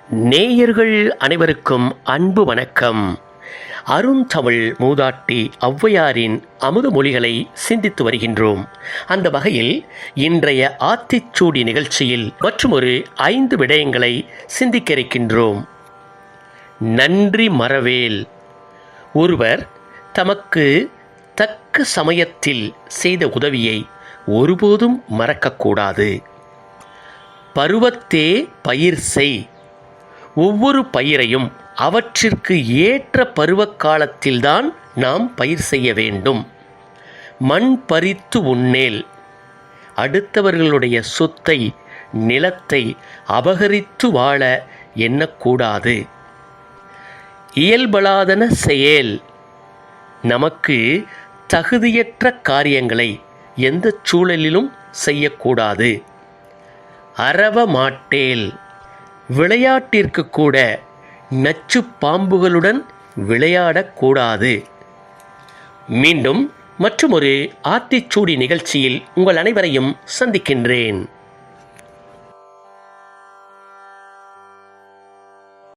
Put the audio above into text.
நேயர்கள் அனைவருக்கும் அன்பு வணக்கம். அருந்தமிழ் மூதாட்டி ஔவையாரின் அமுத மொழிகளை சிந்தித்து வருகின்றோம். அந்த வகையில் இன்றைய ஆத்திச்சூடி நிகழ்ச்சியில் மற்றுமொரு 5 விடயங்களை சிந்திக்க இருக்கின்றோம். நன்றி மறவேல். ஒருவர் தமக்கு தக்க சமயத்தில் செய்த உதவியை ஒருபோதும் மறக்கக்கூடாது. பருவத்தே பயிர் செய். ஒவ்வொரு பயிரையும் அவற்றிற்கு ஏற்ற பருவக்காலத்தில்தான் நாம் பயிர் செய்ய வேண்டும். மண் பறித்து உண்ணேல். அடுத்தவர்களுடைய சொத்தை, நிலத்தை அபகரித்து வாழ எண்ணக்கூடாது. இயல்பலாதன செயல். நமக்கு தகுதியற்ற காரியங்களை எந்த சூழலிலும் செய்யக்கூடாது. அரவ மாட்டேல். விளையாட்டிற்கு கூட நச்சு பாம்புகளுடன் விளையாடக்கூடாது. மீண்டும் மற்றுமொரு ஆத்திச்சூடி நிகழ்ச்சியில் உங்கள் அனைவரையும் சந்திக்கின்றேன்.